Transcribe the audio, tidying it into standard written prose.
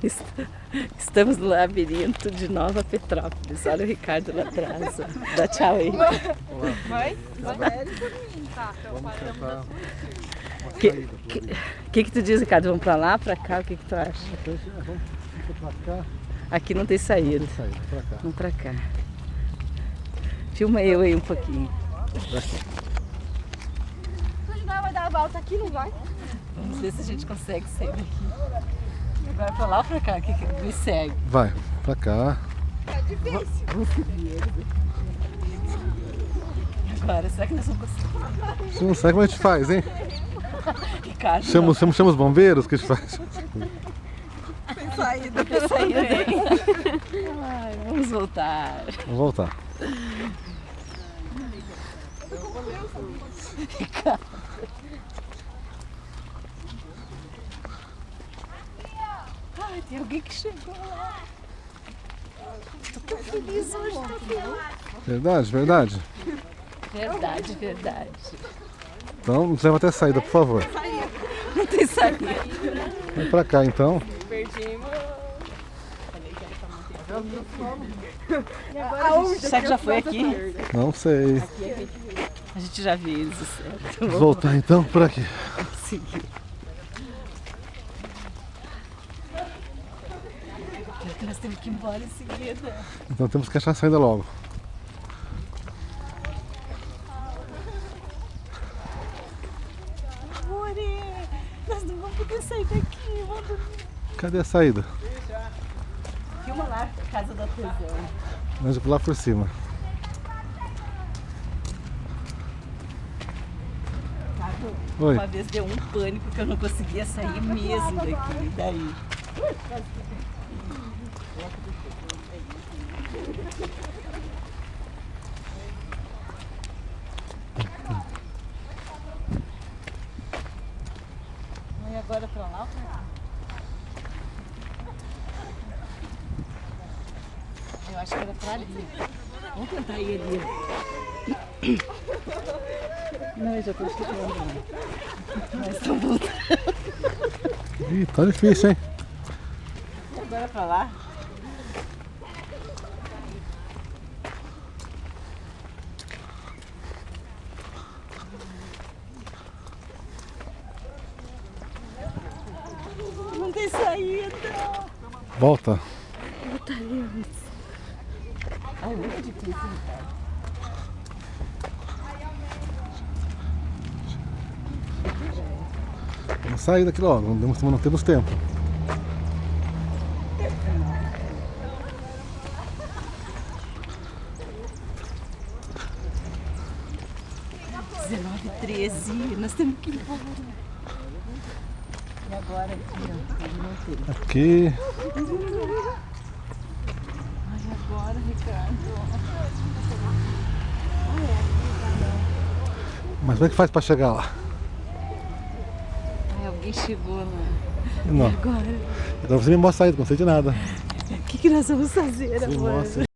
Est- Estamos no labirinto de Nova Petrópolis. Olha o Ricardo lá atrás. Ó. Dá tchau aí. Vai? Espere por mim, tá? Vamos tentar uma Que- saída por ali. O que tu diz, Ricardo? Vamos pra lá, pra cá? O que tu acha? Vamos pra cá. Aqui não tem saída. Saída, pra cá. Vamos pra cá. Filma eu aí um pouquinho. Daqui. Se ajudar, vai dar a volta aqui, não vai? Vamos ver se a gente consegue sair daqui. Agora pra lá ou pra cá? Que me segue. Vai, pra cá. É difícil. Vamos seguir ele. Agora, será que nós vamos conseguir? Se não sabe como a gente faz, hein? Ricardo, Chama os bombeiros que a gente faz. Sem saída. não saiu bem. Ai, vamos voltar. Vamos voltar. Ai, tem alguém que chegou lá. Tô tão feliz hoje, tô feliz. Verdade, verdade. Verdade, verdade. Então nos leva até a saída, por favor. Não tem saída. Vem pra cá então. Será que já foi aqui? Não sei. A gente já viu eles, certo? Vamos voltar então por aqui. Vamos seguir. Porque nós temos que ir embora em seguida. Então temos que achar a saída logo. Amore, nós não vamos poder sair daqui. Vamos dormir. Cadê a saída? Filma lá, casa da prisão. Nós vamos lá por cima. Oi. Uma vez deu um pânico que eu não conseguia sair mesmo daqui. E daí? E agora pra lá ou pra cá? Eu acho que era pra ali. Vamos tentar ir ali. Não, eu já tô chegando. Nós estamos voltando. Ih, tá difícil, hein? Agora pra lá? Não tem saída. Volta. Voltaremos. Ai, muito difícil, Ricardo. Vamos sair daqui logo, não temos tempo. R$19h13, nós temos que ir embora. E agora aqui, ó, ele não tem. Aqui. Ai, agora, Ricardo. Mas como é que faz pra chegar lá? Ai, alguém chegou lá. Não. E agora? Então você me mostra a saída, não sei de nada. O que nós vamos fazer Você agora? mostra.